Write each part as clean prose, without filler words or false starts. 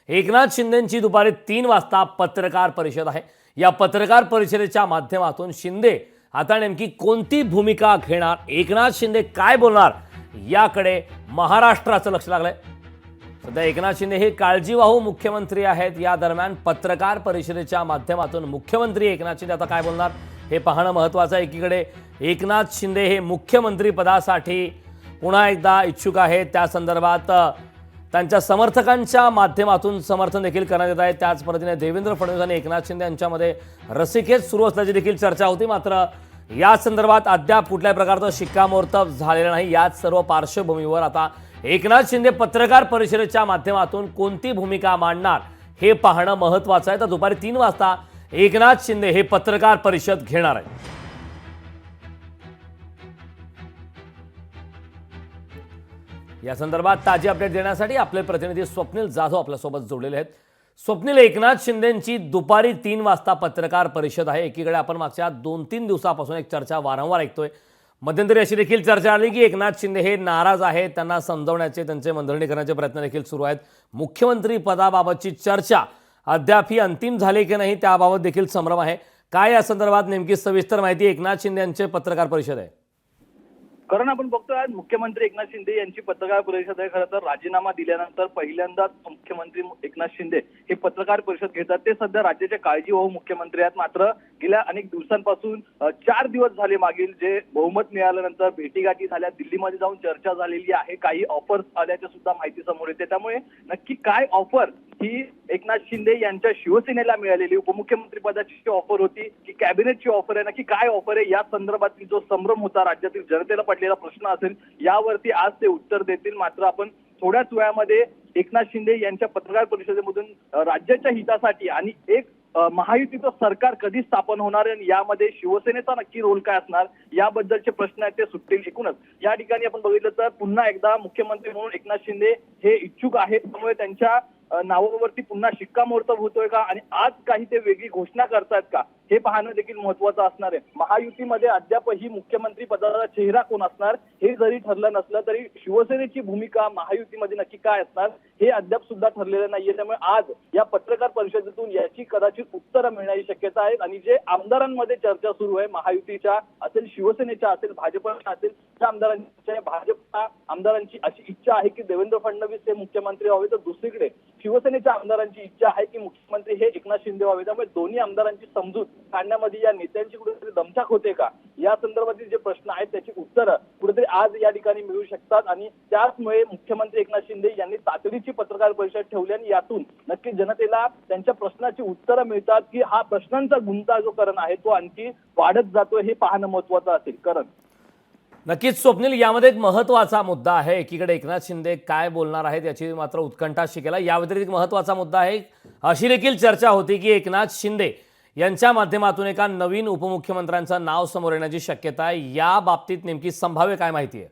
एकनाथ शिंदेंची दुपारी 3 वाजता पत्रकार परिषद आहे। या पत्रकार परिषदेच्या माध्यमातून शिंदे आता नेमकी कोणती भूमिका घेणार, एकनाथ शिंदे काय बोलणार, याकडे महाराष्ट्राचं लक्ष लागलंय। सध्या एकनाथ शिंदे हे काळजीवाहू मुख्यमंत्री आहेत। या दरम्यान पत्रकार परिषदेच्या माध्यमातून मुख्यमंत्री एकनाथ शिंदे आता काय बोलणार हे पाहणं महत्त्वाचं आहे। एकीकडे एकनाथ शिंदे हे मुख्यमंत्री पदासाठी पुन्हा एकदा इच्छुक आहेत, त्या संदर्भात त्यांच्या समर्थकांच्या माध्यमातून समर्थन देखील करण्यात येत आहे। त्याच पद्धतीने देवेंद्र फडणवीस आणि एकनाथ शिंदे यांच्यामध्ये रस्सीखेच सुरू असल्याची देखील चर्चा होती। मात्र या संदर्भात अद्याप कुठल्याही प्रकारचं शिक्कामोर्तब झालेलं नाही। याच सर्व पार्श्वभूमीवर आता एकनाथ शिंदे पत्रकार परिषदेच्या माध्यमातून कोणती भूमिका मांडणार हे पाहणं महत्त्वाचं आहे। तर दुपारी 3 वाजता एकनाथ शिंदे हे पत्रकार परिषद घेणार आहेत। या संदर्भात ताजी अपडेट देण्यासाठी आपले प्रतिनिधी स्वप्नील जाधव आपल्यासोबत जोडलेले आहेत। स्वप्नील, एकनाथ शिंदेंची दुपारी 3 वाजता पत्रकार परिषद आहे। एकीकडे आपण मागच्या 2-3 दिवसापासून एक चर्चा वारंवार ऐकतोय। मध्यंतरी अशी देखील चर्चा आली की एकनाथ शिंदे हे नाराज आहेत, त्यांना समजवण्याचे, त्यांचे मंथन करण्याचे प्रयत्न देखील सुरू आहेत। मुख्यमंत्री पदाबाबतची चर्चा अद्याप ही अंतिम झाली की नाही त्याबाबत देखील संभ्रम आहे। काय या संदर्भात नेमकी सविस्तर माहिती एकनाथ शिंदे यांचे पत्रकार परिषद आहे? कारण आपण बघतोय आज मुख्यमंत्री एकनाथ शिंदे यांची पत्रकार परिषद आहे। खरं तर राजीनामा दिल्यानंतर पहिल्यांदाच मुख्यमंत्री एकनाथ शिंदे हे पत्रकार परिषद घेतात। ते सध्या राज्याचे काळजीवाहू मुख्यमंत्री आहेत। मात्र गेल्या अनेक दिवसांपासून 4 दिवस झाले मागील जे बहुमत मिळाल्यानंतर भेटीगाठी झाल्या, दिल्लीमध्ये जाऊन चर्चा झालेली आहे, काही ऑफर्स आल्याच्या सुद्धा माहिती समोर येते। त्यामुळे नक्की काय ऑफर ही एकनाथ शिंदे यांच्या शिवसेनेला मिळालेली उपमुख्यमंत्री पदाची ऑफर होती की कॅबिनेटची ऑफर आहे, नक्की काय ऑफर आहे या संदर्भातील जो संभ्रम होता, राज्यातील जनतेला पडलेला प्रश्न असेल, यावरती आज ते उत्तर देतील। मात्र आपण थोड्याच वेळामध्ये एकनाथ शिंदे यांच्या पत्रकार परिषदेमधून राज्याच्या हितासाठी आणि एक महायुतीचं सरकार कधी स्थापन होणार आणि यामध्ये शिवसेनेचा नक्की रोल काय असणार याबद्दलचे प्रश्न आहेत ते सुटतील। एकूणच या ठिकाणी आपण बघितलं तर पुन्हा एकदा मुख्यमंत्री म्हणून एकनाथ शिंदे हे इच्छुक आहेत। त्यामुळे त्यांच्या नावावरती पुन्हा शिक्कामोर्तब होतोय का आणि आज काही ते वेगळी घोषणा करतायत का हे पाहणं देखील महत्त्वाचं असणार आहे। महायुतीमध्ये अद्यापही मुख्यमंत्री पदाचा चेहरा कोण असणार हे जरी ठरलं नसलं तरी शिवसेनेची भूमिका महायुतीमध्ये नक्की काय असणार हे अद्याप सुद्धा ठरलेलं नाहीये। त्यामुळे आज या पत्रकार परिषदेतून याची कदाचित उत्तरं मिळण्याची शक्यता आहे। आणि जे आमदारांमध्ये चर्चा सुरू आहे, महायुतीच्या असेल, शिवसेनेच्या असेल, भाजपच्या असेल, त्या आमदारांच्या भाजपच्या आमदारांची अशी इच्छा आहे की देवेंद्र फडणवीस हे मुख्यमंत्री व्हावे, तर दुसरीकडे शिवसेनेच्या आमदारांची इच्छा आहे की मुख्यमंत्री हे एकनाथ शिंदे व्हावे। त्यामुळे दोन्ही आमदारांची समजूत काढण्यामध्ये या नेत्यांची कुठेतरी दमछाक होते का या संदर्भातील जे प्रश्न आहेत त्याची उत्तरं कुठेतरी आज या ठिकाणी मिळू शकतात। आणि त्याचमुळे मुख्यमंत्री एकनाथ शिंदे यांनी तातडीची पत्रकार परिषद ठेवली आणि यातून नक्की जनतेला त्यांच्या प्रश्नाची उत्तरं मिळतात की हा प्रश्नांचा गुंता जो करण आहे तो आणखी वाढत जातोय हे पाहणं महत्त्वाचं असेल। करण नक्कीच स्वप्नील, यामध्ये एक महत्त्वाचा मुद्दा आहे। एकीकडे एकनाथ शिंदे काय बोलणार आहेत याची मात्र उत्कंठा शिकेला। या व्यतिरिक्त महत्त्वाचा मुद्दा आहे, अशी देखील चर्चा होती की एकनाथ शिंदे यांच्या माध्यमातून एका नवीन उपमुख्यमंत्र्यांचं नाव समोर येण्याची शक्यता आहे। या बाबतीत नेमकी संभाव्य काय माहिती आहे?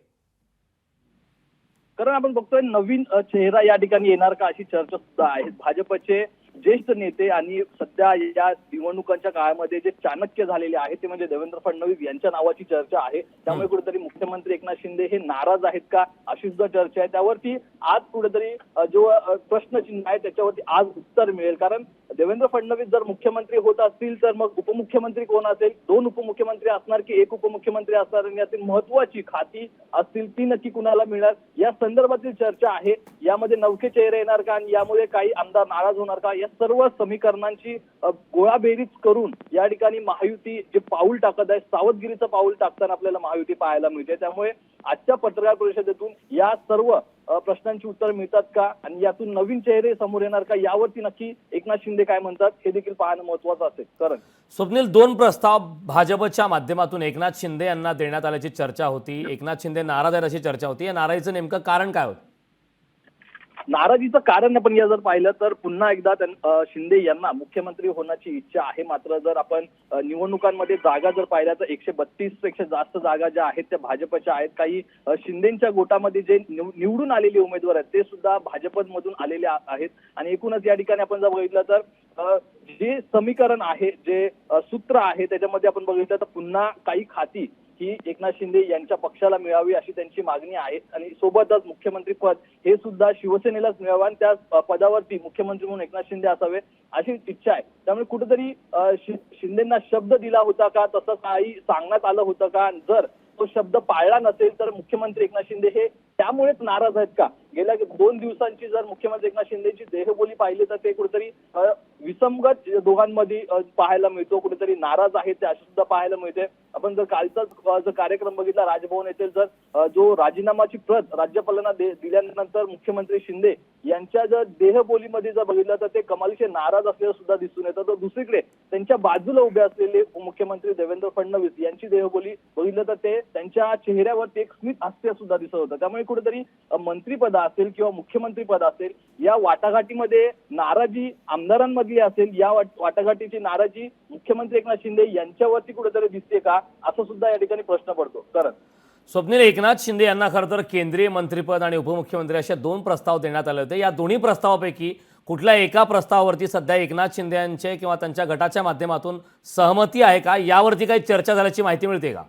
कारण आपण बघतोय नवीन चेहरा या ठिकाणी येणार का अशी चर्चा सुद्धा आहे। भाजपचे ज्येष्ठ नेते आणि सध्या या निवडणुकांच्या काळामध्ये जे चाणक्य झालेले आहेत ते म्हणजे देवेंद्र फडणवीस यांच्या नावाची चर्चा आहे। त्यामुळे कुठेतरी मुख्यमंत्री एकनाथ शिंदे हे नाराज आहेत का अशी सुद्धा चर्चा आहे। त्यावरती आज कुठेतरी जो प्रश्नचिन्ह आहे त्याच्यावरती आज उत्तर मिळेल। कारण देवेंद्र फडणवीस जर मुख्यमंत्री होत असतील तर मग उपमुख्यमंत्री कोण असेल, 2 उपमुख्यमंत्री असणार की 1 उपमुख्यमंत्री असणार आणि यातील महत्वाची खाती असतील ती नक्की कुणाला मिळणार या संदर्भातील चर्चा आहे। यामध्ये नवखे चेहरे येणार का आणि यामुळे काही आमदार नाराज होणार का, या सर्व समीकरणांची गोळाबेरीज करून या ठिकाणी महायुती जे पाऊल टाकत आहे, सावधगिरीचं पाऊल टाकताना आपल्याला महायुती पाहायला मिळते। त्यामुळे आजच्या पत्रकार परिषदेतून या सर्व प्रश्नांची उत्तर मिळतात का आणि यातून नवीन चेहरे समोर येणार का यावरती नक्की एकनाथ शिंदे काय म्हणतात हे देखील पाहणं महत्त्वाचं असेल। कारण स्वप्नील, 2 प्रस्ताव भाजपच्या माध्यमातून एकनाथ शिंदे यांना देण्यात आल्याची चर्चा होती। एकनाथ शिंदे नाराज आहेत अशी चर्चा होती। या नाराजीचं नेमकं कारण काय होतं? नाराजीचं कारण आपण या जर पाहिलं तर पुन्हा एकदा शिंदे यांना मुख्यमंत्री होण्याची इच्छा आहे। मात्र जर आपण निवडणुकांमध्ये जागा जर पाहिल्या तर 132 पेक्षा जास्त जागा ज्या आहेत त्या भाजपच्या आहेत। काही शिंदेच्या गोटामध्ये जे निवडून आलेले उमेदवार आहेत ते सुद्धा भाजपमधून आलेले आहेत। आणि एकूणच या ठिकाणी आपण जर बघितलं तर जे समीकरण आहे, जे सूत्र आहे त्याच्यामध्ये आपण बघितलं तर पुन्हा काही खाती ही एकनाथ शिंदे यांच्या पक्षाला मिळावी अशी त्यांची मागणी आहे आणि सोबतच मुख्यमंत्री पद हे सुद्धा शिवसेनेलाच मिळावं आणि त्या पदावरती मुख्यमंत्री म्हणून एकनाथ शिंदे असावे अशी इच्छा आहे। त्यामुळे कुठेतरी शिंदेंना शब्द दिला होता का, तसं काही सांगण्यात आलं होतं का, जर तो शब्द पाळला नसेल तर मुख्यमंत्री एकनाथ शिंदे हे त्यामुळेच नाराज आहेत का? गेल्या 2 दिवसांची जर मुख्यमंत्री एकनाथ शिंदेची देहबोली पाहिली तर ते कुठेतरी विसंगत दोघांमध्ये पाहायला मिळतो, कुठेतरी नाराज आहेत ते असे सुद्धा पाहायला मिळते। आपण जर कालचा जर कार्यक्रम बघितला राजभवन येथे, जर जो राजीनामाची प्रत राज्यपालांना दिल्यानंतर मुख्यमंत्री शिंदे यांच्या जर देहबोलीमध्ये जर बघितलं तर ते कमालीचे नाराज असलेलं सुद्धा दिसून येतं। तर दुसरीकडे त्यांच्या बाजूला उभे असलेले मुख्यमंत्री देवेंद्र फडणवीस यांची देहबोली बघितलं तर ते त्यांच्या चेहऱ्यावरती एक स्मित हास्य सुद्धा दिसत होतं। त्यामुळे कुठेतरी मंत्रिपद असेल किंवा मुख्यमंत्री पद असेल या वाटाघाटीमध्ये नाराजी आमदारांमधली असेल, या वाटाघाटीची नाराजी मुख्यमंत्री एकनाथ शिंदे यांच्यावरती कुठेतरी दिसते का, असं सुद्धा या ठिकाणी प्रश्न पडतो। कारण स्वप्नील, एकनाथ शिंदे यांना खरं तर केंद्रीय मंत्रिपद आणि उपमुख्यमंत्री असे 2 प्रस्ताव देण्यात आले होते। या दोन्ही प्रस्तावापैकी कुठल्या एका प्रस्तावावरती सध्या एकनाथ शिंदे यांचे किंवा त्यांच्या गटाच्या माध्यमातून सहमती आहे का, यावरती काही चर्चा झाल्याची माहिती मिळते का?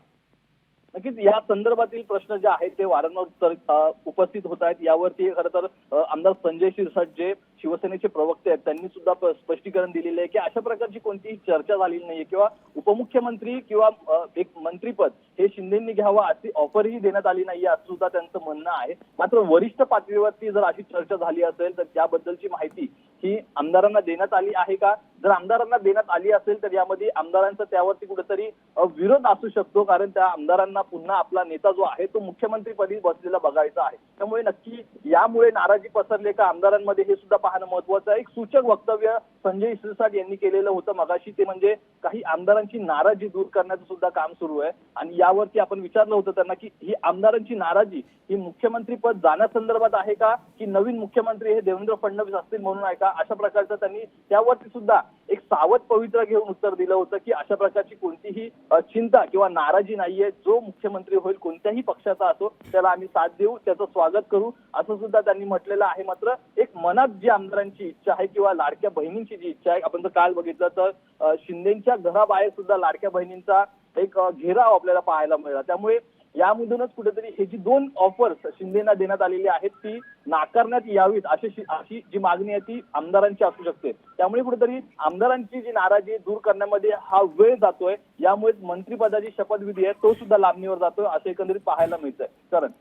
नक्कीच या संदर्भातील प्रश्न जे आहेत ते वारंवार उपस्थित होत आहेत। यावरती खरं तर आमदार संजय शिरसाट जे शिवसेनेचे प्रवक्ते आहेत त्यांनी सुद्धा स्पष्टीकरण दिलेले आहे की अशा प्रकारची कोणतीही चर्चा झालेली नाहीये किंवा उपमुख्यमंत्री किंवा एक मंत्रीपद हे शिंदेंनी घ्यावं अशी ऑफरही देण्यात आली नाहीये असं सुद्धा त्यांचं म्हणणं आहे। मात्र वरिष्ठ पातळीवरती जर अशी चर्चा झाली असेल तर त्याबद्दलची माहिती ही आमदारांना देण्यात आली आहे का? जर आमदारांना देण्यात आली असेल तर यामध्ये आमदारांचा त्यावरती कुठेतरी विरोध असू शकतो, कारण त्या आमदारांना पुन्हा आपला नेता जो आहे तो मुख्यमंत्रीपदी बसलेला बघायचा आहे। त्यामुळे नक्की यामुळे नाराजी पसरले का आमदारांमध्ये हे सुद्धा पाहणं महत्वाचं आहे। एक सूचक वक्तव्य संजय शिरसाट यांनी केलेलं होतं मगाशी, ते म्हणजे काही आमदारांची नाराजी दूर करण्याचं सुद्धा काम सुरू आहे आणि यावरती आपण विचारलं होतं त्यांना की ही आमदारांची नाराजी ही मुख्यमंत्रीपद जाण्यासंदर्भात आहे का, की नवीन मुख्यमंत्री हे देवेंद्र फडणवीस असतील म्हणून आहे का? अशा प्रकारचं त्यांनी त्यावरती सुद्धा एक सावध पवित्र घेऊन उत्तर दिलं होतं की अशा प्रकारची कोणतीही चिंता किंवा नाराजी नाहीये। जो मुख्यमंत्री होईल कोणत्याही पक्षाचा असो त्याला आम्ही साथ देऊ, त्याचं स्वागत करू असं सुद्धा त्यांनी म्हटलेलं आहे। मात्र एक मनात जी आमदारांची इच्छा आहे किंवा लाडक्या बहिणींची जी इच्छा आहे, आपण जर काल बघितलं तर शिंदेच्या घराबाहेर सुद्धा लाडक्या बहिणींचा एक घेराव आपल्याला पाहायला मिळाला। त्यामुळे यामधूनच कुठेतरी हे जी 2 ऑफर्स शिंदेना देण्यात आलेली आहेत ती नाकारण्यात यावीत अशी जी मागणी आहे ती आमदारांची असू शकते। त्यामुळे कुठेतरी आमदारांची जी नाराजी दूर करण्यामध्ये हा वेळ जातोय, यामुळे मंत्रिपदाची शपथविधी आहे तो सुद्धा लांबणीवर जातोय असं एकंदरीत पाहायला मिळतंय। कारण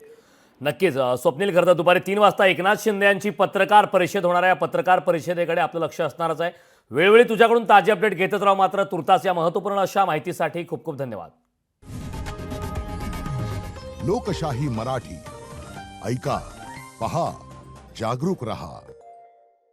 नक्कीच स्वप्नील, खरं तर दुपारी 3 वाजता एकनाथ शिंदे यांची पत्रकार परिषद होणार आहे। या पत्रकार परिषदेकडे आपलं लक्ष असणारच आहे। वेळोवेळी तुझ्याकडून ताजी अपडेट घेतच राहू। मात्र तुर्तास या महत्त्वपूर्ण अशा माहितीसाठी खूप खूप धन्यवाद। लोकशाही मराठी ऐका, पहा, जागरूक रहा।